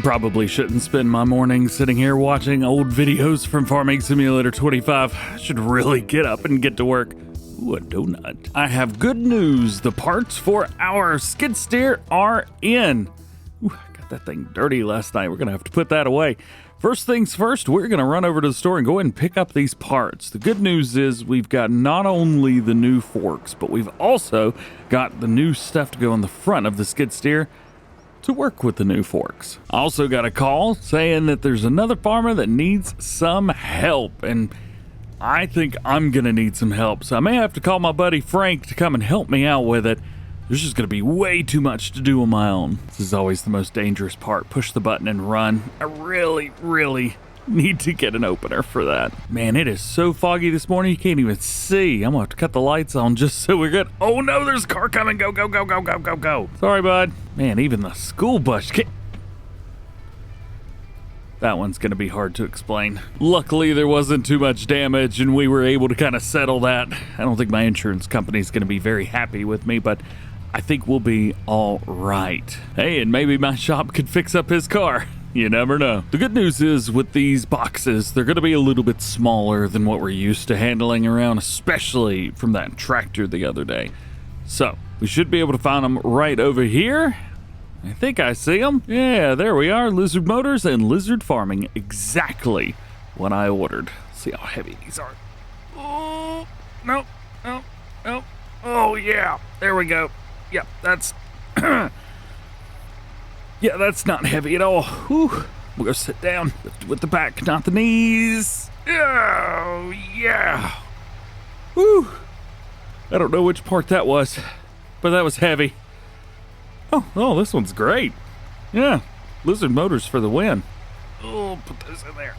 probably shouldn't spend my morning sitting here watching old videos from Farming Simulator 25. I should really get up and get to work. Ooh, a donut. I have good news. The parts for our skid steer are in. Ooh, I got that thing dirty last night. We're going to have to put that away. First things first, we're going to run over to the store and go ahead and pick up these parts. The good news is we've got not only the new forks, but we've also got the new stuff to go on the front of the skid steer to work with the new forks. I also got a call saying that there's another farmer that needs some help, and I think I'm going to need some help. So I may have to call my buddy Frank to come and help me out with it. There's just going to be way too much to do on my own. This is always the most dangerous part. Push the button and run. I really need to get an opener for that. Man, it is so foggy this morning you can't even see. I'm going to have to cut the lights on just so we're good. Oh no, there's a car coming. Go, go, go, go, go, go, go. Sorry, bud. Man, even the school bus can't... That one's going to be hard to explain. Luckily, there wasn't too much damage and we were able to kind of settle that. I don't think my insurance company is going to be very happy with me, but I think we'll be all right. Hey, and maybe my shop could fix up his car. You never know. The good news is with these boxes, they're going to be a little bit smaller than what we're used to handling around, especially from that tractor the other day. So we should be able to find them right over here. I think I see them. Yeah, there we are. Lizard Motors and Lizard Farming. Exactly what I ordered. See how heavy these are. Oh, no. Oh, yeah. There we go. Yep, that's... yeah, that's not heavy at all. Whew. We'll go sit down. Lift with the back, not the knees. Oh, yeah. Whew. I don't know which part that was, but that was heavy. Oh, this one's great. Yeah, Lizard Motors for the win. Oh, put those in there.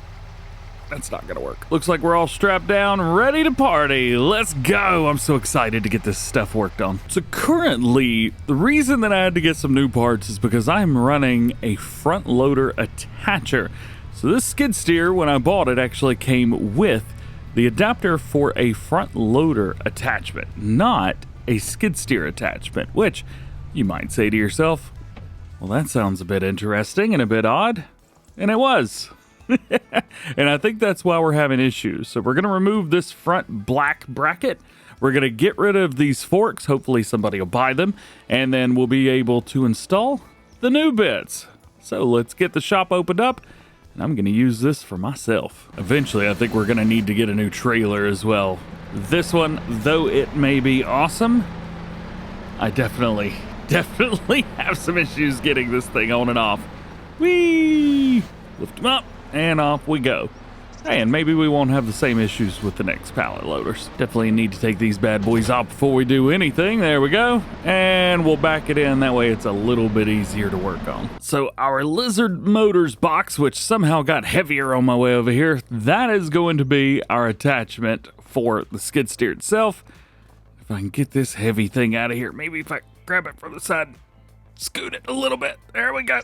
That's not gonna work. Looks like we're all strapped down, ready to party. Let's go. I'm so excited to get this stuff worked on. So currently, the reason that I had to get some new parts is because I'm running a front loader attacher. So this skid steer, when I bought it, actually came with the adapter for a front loader attachment, not a skid steer attachment, which you might say to yourself, well, that sounds a bit interesting and a bit odd. And it was. And I think that's why we're having issues. So we're going to remove this front black bracket. We're going to get rid of these forks. Hopefully somebody will buy them. And then we'll be able to install the new bits. So let's get the shop opened up. And I'm going to use this for myself. Eventually, I think we're going to need to get a new trailer as well. This one, though it may be awesome, I definitely have some issues getting this thing on and off. Whee! Lift them up. And off we go. And maybe we won't have the same issues with the next pallet loaders. Definitely need to take these bad boys off before we do anything. There we go. And we'll back it in. That way it's a little bit easier to work on. So our Lizard Motors box, which somehow got heavier on my way over here, that is going to be our attachment for the skid steer itself. If I can get this heavy thing out of here, maybe if I grab it from the side, scoot it a little bit. There we go.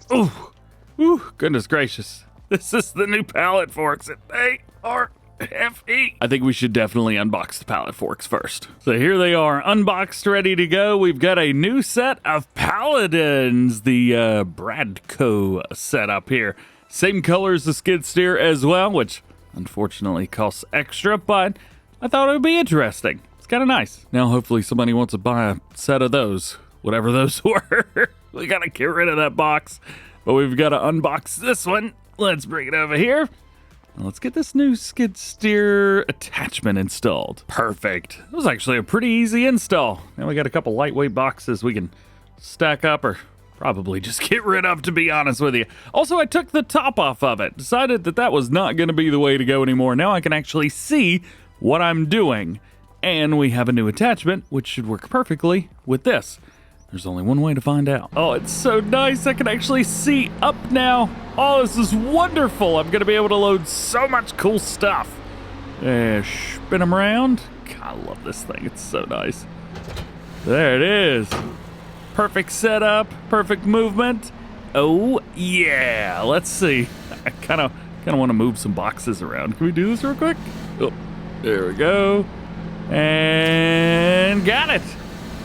Ooh, goodness gracious. This is the new pallet forks. They are heavy. I think we should definitely unbox the pallet forks first. So here they are, unboxed, ready to go. We've got a new set of Paladins, the Bradco setup here. Same color as the skid steer as well, which unfortunately costs extra, but I thought it would be interesting. It's kind of nice. Now hopefully somebody wants to buy a set of those, whatever those were. We got to get rid of that box, but we've got to unbox this one. Let's bring it over here. Let's get this new skid steer attachment installed. Perfect. It was actually a pretty easy install. Now we got a couple lightweight boxes we can stack up or probably just get rid of, to be honest with you. Also, I took the top off of it. Decided that that was not going to be the way to go anymore. Now I can actually see what I'm doing. And we have a new attachment, which should work perfectly with this. There's only one way to find out. Oh, it's so nice. I can actually see up now. Oh, this is wonderful. I'm going to be able to load so much cool stuff. Spin them around. God, I love this thing. It's so nice. There it is. Perfect setup. Perfect movement. Oh, yeah. Let's see. I kind of want to move some boxes around. Can we do this real quick? Oh, there we go. And got it.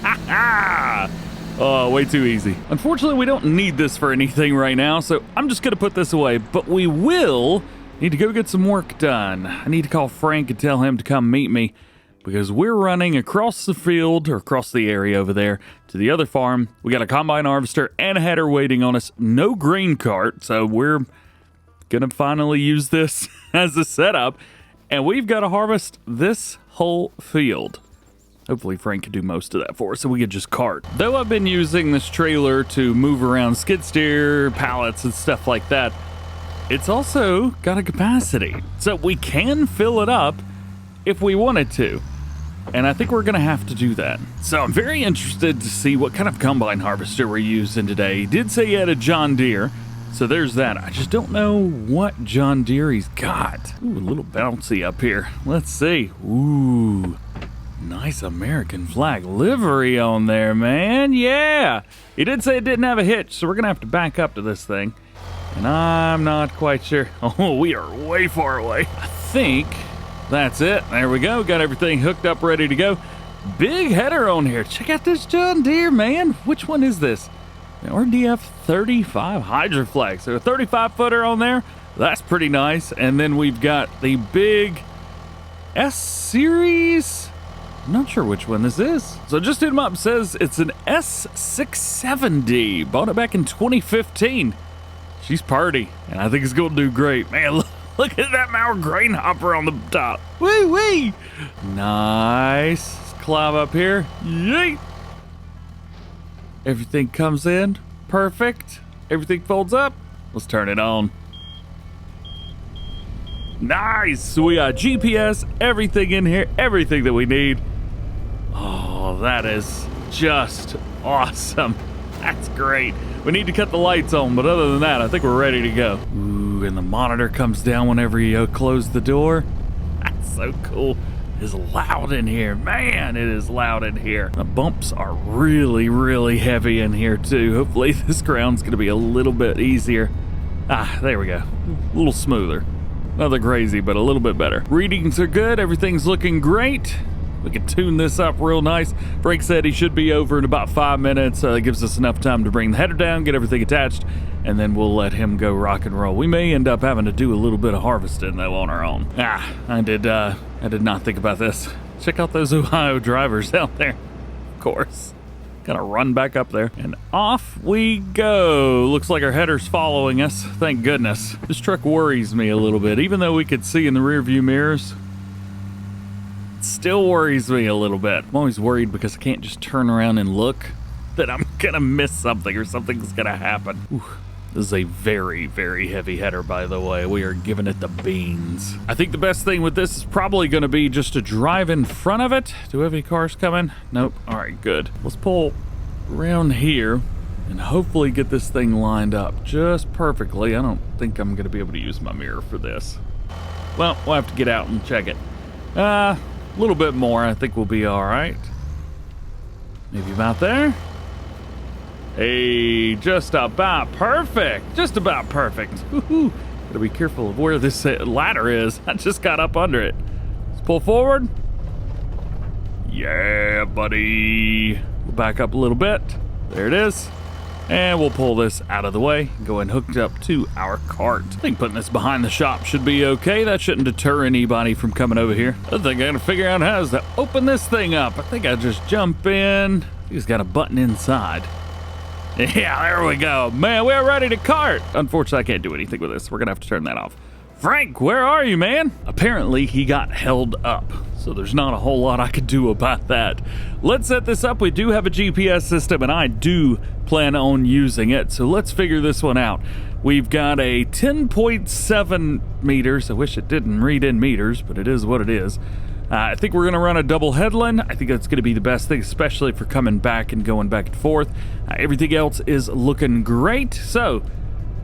Ha ha. Oh, way too easy. Unfortunately, we don't need this for anything right now, so I'm just gonna put this away, but we will need to go get some work done. I need to call Frank and tell him to come meet me because we're running across the field or across the area over there to the other farm. We got a combine harvester and a header waiting on us. No grain cart, so we're gonna finally use this as a setup, and we've got to harvest this whole field. Hopefully Frank can do most of that for us so we could just cart. Though I've been using this trailer to move around skid steer, pallets, and stuff like that, it's also got a capacity. So we can fill it up if we wanted to. And I think we're gonna have to do that. So I'm very interested to see what kind of combine harvester we're using today. He did say he had a John Deere, so there's that. I just don't know what John Deere he's got. Ooh, a little bouncy up here. Let's see. Ooh. Nice American flag livery on there, man. Yeah. He did say it didn't have a hitch, so we're going to have to back up to this thing. And I'm not quite sure. Oh, we are way far away. I think that's it. There we go. Got everything hooked up, ready to go. Big header on here. Check out this John Deere, man. Which one is this? The RDF 35 Hydroflex. So a 35-footer on there. That's pretty nice. And then we've got the big S-Series. I'm not sure which one this is. So just hit him up. Says it's an S670. Bought it back in 2015. She's party, and I think it's going to do great. Man, look at that Mauer grain hopper on the top. Woo wee! Nice. Let's climb up here. Yeet! Everything comes in. Perfect. Everything folds up. Let's turn it on. Nice. So we got GPS, everything in here, everything that we need. Oh, that is just awesome. That's great. We need to cut the lights on, but other than that, I think we're ready to go. Ooh, and the monitor comes down whenever you close the door. That's so cool. It's loud in here. Man, it is loud in here. The bumps are really, really heavy in here, too. Hopefully, this ground's going to be a little bit easier. Ah, there we go. A little smoother. Nothing crazy, but a little bit better. Readings are good. Everything's looking great. We can tune this up real nice. Frank said he should be over in about 5 minutes. That gives us enough time to bring the header down, get everything attached, and then we'll let him go rock and roll. We may end up having to do a little bit of harvesting, though, on our own. I did not think about this. Check out those Ohio drivers out there. Of course. Gotta run back up there. And off we go. Looks like our header's following us. Thank goodness. This truck worries me a little bit. Even though we could see in the rear view mirrors, it still worries me a little bit. I'm always worried because I can't just turn around and look that I'm gonna miss something or something's gonna happen. Ooh. This is a very, very heavy header, by the way. We are giving it the beans. I think the best thing with this is probably going to be just to drive in front of it. Do we have any cars coming? Nope. All right, good. Let's pull around here and hopefully get this thing lined up just perfectly. I don't think I'm going to be able to use my mirror for this. Well, we'll have to get out and check it. A little bit more. I think we'll be all right. Maybe about there. Hey, just about perfect. Just about perfect. Woohoo. Gotta be careful of where this ladder is. I just got up under it. Let's pull forward. Yeah, buddy. We'll back up a little bit. There it is. And we'll pull this out of the way and go and hook it up to our cart. I think putting this behind the shop should be okay. That shouldn't deter anybody from coming over here. I think I gotta figure out how to open this thing up. I think I just jump in. He's got a button inside. Yeah, there we go. Man, we're ready to cart. Unfortunately, I can't do anything with this. We're going to have to turn that off. Frank, where are you, man? Apparently, he got held up, so there's not a whole lot I could do about that. Let's set this up. We do have a GPS system, and I do plan on using it, so let's figure this one out. We've got a 10.7 meters. I wish it didn't read in meters, but it is what it is. I think we're going to run a double headland. I think that's going to be the best thing, especially for coming back and going back and forth. Everything else is looking great. So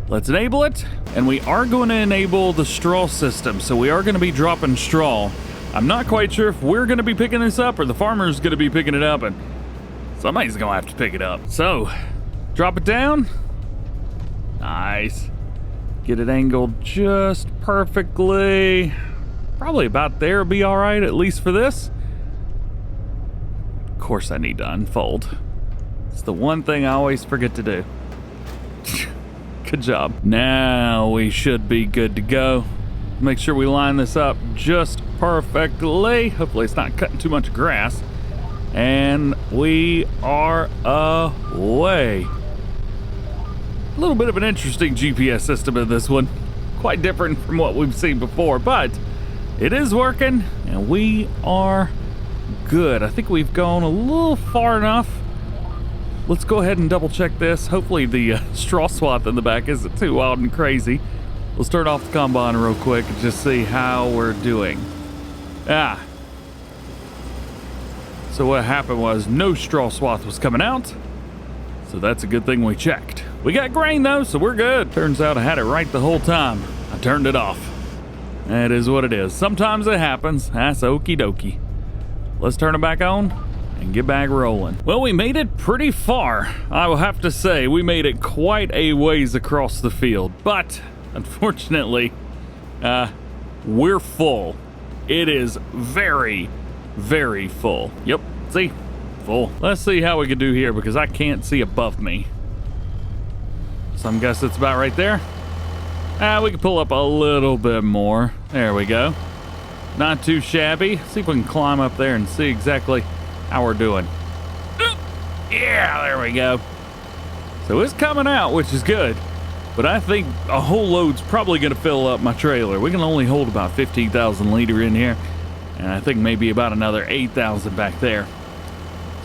let's enable it. And we are going to enable the straw system. So we are going to be dropping straw. I'm not quite sure if we're going to be picking this up or the farmer's going to be picking it up. And somebody's going to have to pick it up. So drop it down. Nice. Get it angled just perfectly. Probably about there will be all right, at least for this. Of course, I need to unfold. It's the one thing I always forget to do. Good job. Now we should be good to go. Make sure we line this up just perfectly. Hopefully it's not cutting too much grass. And we are away. A little bit of an interesting GPS system in this one. Quite different from what we've seen before, but it is working and we are good. I think we've gone a little far enough. Let's go ahead and double check this. Hopefully the straw swath in the back isn't too wild and crazy. We'll start off the combine real quick and just see how we're doing. So what happened was no straw swath was coming out. So that's a good thing we checked. We got grain though, so we're good. Turns out I had it right the whole time. I turned it off. That is what it is. Sometimes it happens. That's okie dokie. Let's turn it back on and get back rolling. Well, we made it pretty far. I will have to say, we made it quite a ways across the field, but unfortunately, we're full. It is very, very full. Yep, see? Full. Let's see how we can do here because I can't see above me. So I'm guessing it's about right there. We can pull up a little bit more. There we go. Not too shabby. See if we can climb up there and see exactly how we're doing. Yeah, there we go. So it's coming out, which is good. But I think a whole load's probably going to fill up my trailer. We can only hold about 15,000 liter in here. And I think maybe about another 8,000 back there.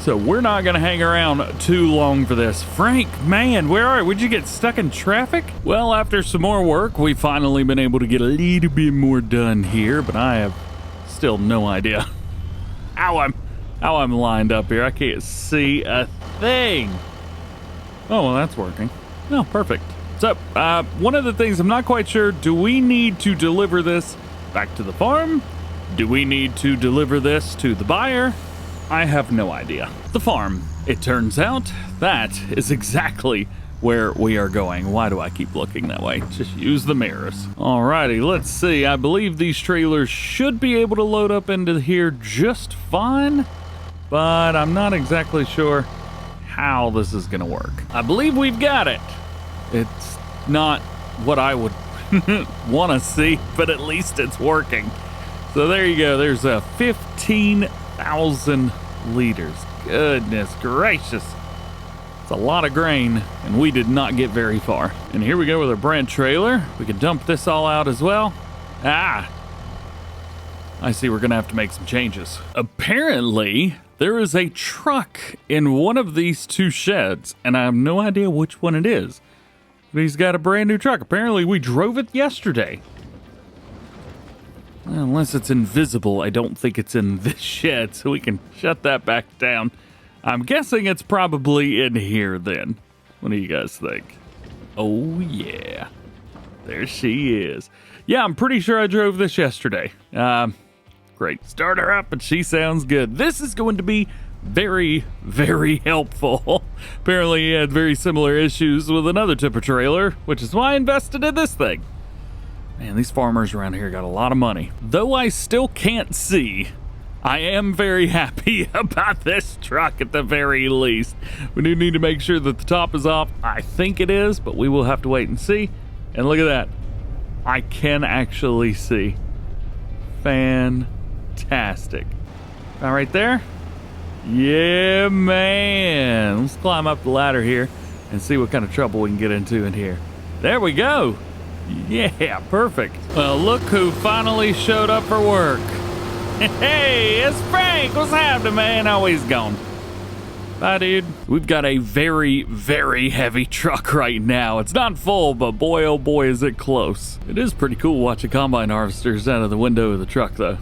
So we're not going to hang around too long for this. Frank, man, where are you? Would you get stuck in traffic? Well, after some more work, we've finally been able to get a little bit more done here, but I have still no idea how I'm lined up here. I can't see a thing. Oh, well, that's working. Oh, perfect. So, one of the things I'm not quite sure, do we need to deliver this back to the farm? Do we need to deliver this to the buyer? I have no idea. The farm, it turns out, that is exactly where we are going. Why do I keep looking that way? Just use the mirrors. Alrighty, let's see. I believe these trailers should be able to load up into here just fine, but I'm not exactly sure how this is gonna work. I believe we've got it. It's not what I would want to see, but at least it's working. So there you go. There's a 15,000 liters. Goodness gracious. It's a lot of grain, and we did not get very far. And here we go with our brand trailer. We can dump this all out as well. I see we're going to have to make some changes. Apparently, there is a truck in one of these two sheds, and I have no idea which one it is. But he's got a brand new truck. Apparently, we drove it yesterday. Unless it's invisible, I don't think it's in this shed, so we can shut that back down. I'm guessing it's probably in here then. What do you guys think? Oh, yeah. There she is. Yeah, I'm pretty sure I drove this yesterday. Great. Start her up, and she sounds good. This is going to be very, very helpful. Apparently, he had very similar issues with another tipper trailer, which is why I invested in this thing. Man, these farmers around here got a lot of money. Though I still can't see, I am very happy about this truck at the very least. We do need to make sure that the top is off. I think it is, but we will have to wait and see. And look at that. I can actually see. Fantastic. All right there. Yeah, man. Let's climb up the ladder here and see what kind of trouble we can get into in here. There we go. Yeah, perfect. Well, look who finally showed up for work. Hey, it's Frank. What's happening, man? Oh, he's gone. Bye, dude. We've got a very, very heavy truck right now. It's not full, but boy, oh boy, is it close. It is pretty cool watching combine harvesters out of the window of the truck, though.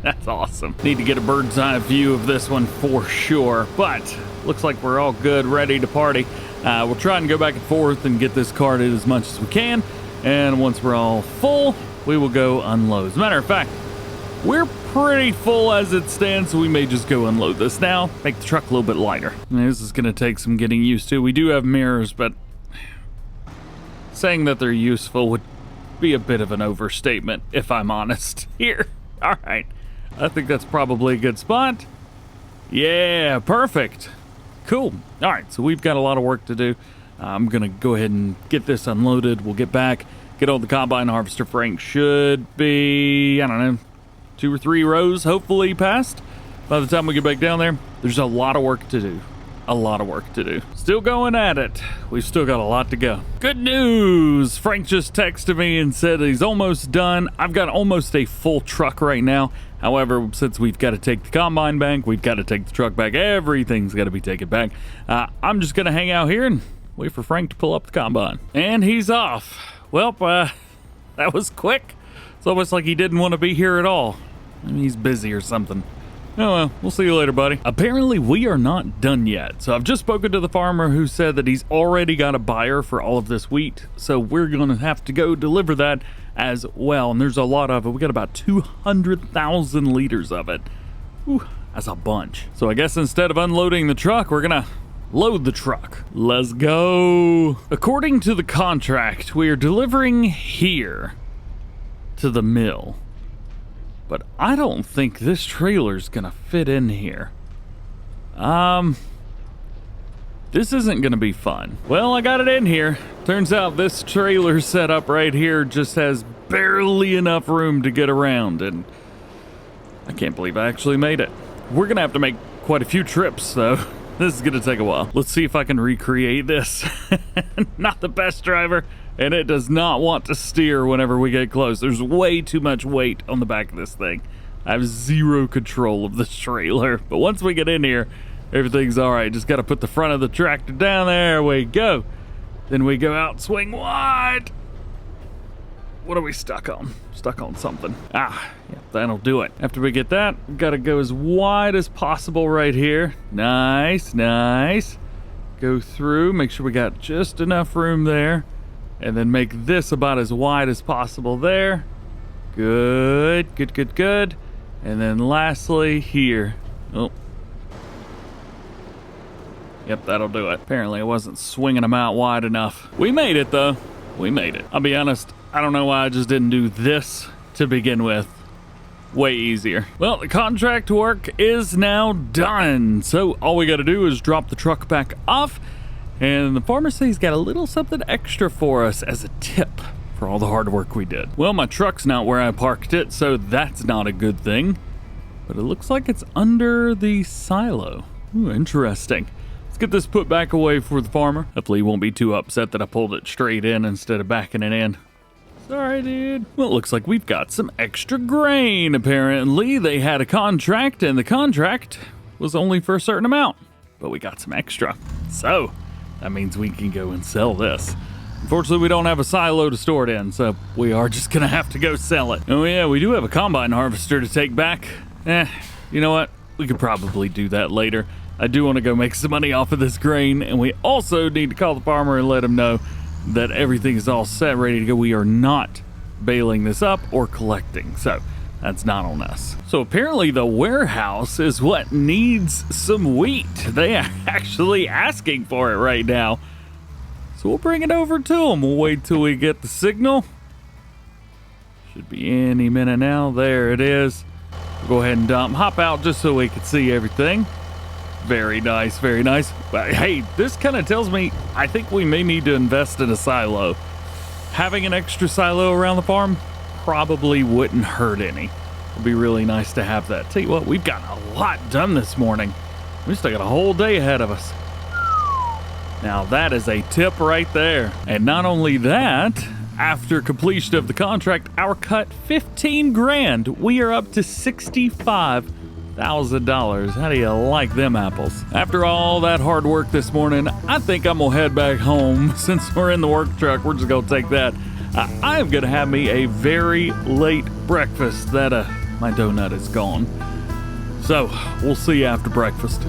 That's awesome. Need to get a bird's eye view of this one for sure, but looks like we're all good, ready to party. We'll try and go back and forth and get this carted as much as we can, and once we're all full, we will go unload. As a matter of fact, we're pretty full as it stands, so we may just go unload this now, make the truck a little bit lighter. And this is going to take some getting used to. We do have mirrors, but saying that they're useful would be a bit of an overstatement, if I'm honest. Here. All right. I think that's probably a good spot. Yeah, perfect. Cool. All right, so we've got a lot of work to do. I'm going to go ahead and get this unloaded. We'll get back, get on the combine harvester. Frank should be, I don't know, 2 or 3 rows hopefully past. By the time we get back down there, there's a lot of work to do. A lot of work to do. Still going at it. We've still got a lot to go. Good news! Frank just texted me and said he's almost done. I've got almost a full truck right now. However, since we've got to take the combine back, we've got to take the truck back, everything's got to be taken back. I'm just going to hang out here and wait for Frank to pull up the combine. And he's off. Well, that was quick. It's almost like he didn't want to be here at all. I mean, he's busy or something. Oh well, we'll see you later, buddy. Apparently, we are not done yet. So I've just spoken to the farmer who said that he's already got a buyer for all of this wheat. So we're going to have to go deliver that as well. And there's a lot of it. We got about 200,000 liters of it. Whew, that's a bunch. So I guess instead of unloading the truck, we're going to load the truck. Let's go. According to the contract, we are delivering here to the mill. But I don't think this trailer's gonna fit in here. This isn't gonna be fun. Well, I got it in here. Turns out this trailer setup right here just has barely enough room to get around, and I can't believe I actually made it. We're gonna have to make quite a few trips, though. This is gonna take a while. Let's see if I can recreate this. Not the best driver, and it does not want to steer whenever we get close. There's way too much weight on the back of this thing. I have zero control of this trailer, but once we get in here, everything's all right. Just got to put the front of the tractor down. There we go. Then we go out, swing wide. What are we stuck on? Stuck on something. Yeah, that'll do it. After we get that, we've got to go as wide as possible right here. Nice, nice. Go through, make sure we got just enough room there. And then make this about as wide as possible there. Good, good, good, good. And then lastly, here. Oh. Yep, that'll do it. Apparently I wasn't swinging them out wide enough. We made it though. We made it. I'll be honest, I don't know why I just didn't do this to begin with. Way easier. Well, the contract work is now done. So all we gotta do is drop the truck back off. And the farmer says he's got a little something extra for us as a tip for all the hard work we did. Well, my truck's not where I parked it, so that's not a good thing. But it looks like it's under the silo. Ooh, interesting. Let's get this put back away for the farmer. Hopefully he won't be too upset that I pulled it straight in instead of backing it in. Sorry, dude. Well, it looks like we've got some extra grain. Apparently, they had a contract, and the contract was only for a certain amount. But we got some extra. So that means we can go and sell this. Unfortunately, we don't have a silo to store it in, so we are just gonna have to go sell it. Oh yeah, we do have a combine harvester to take back. You know what? We could probably do that later. I do want to go make some money off of this grain, and we also need to call the farmer and let him know that everything is all set, ready to go. We are not baling this up or collecting, so that's not on us. So apparently the warehouse is what needs some wheat. They are actually asking for it right now. So we'll bring it over to them. We'll wait till we get the signal. Should be any minute now. There it is. We'll go ahead and dump. Hop out just so we can see everything. Very nice, very nice. But hey, this kind of tells me I think we may need to invest in a silo. Having an extra silo around the farm probably wouldn't hurt any. It'd be really nice to have that. Tell you what, we've got a lot done this morning. We still got a whole day ahead of us. Now that is a tip right there. And not only that, after completion of the contract, our cut 15 grand. We are up to $65,000. How do you like them apples? After all that hard work this morning, I think I'm gonna head back home. Since we're in the work truck, we're just gonna take that. I am gonna have me a very late breakfast. That my donut is gone. So we'll see you after breakfast.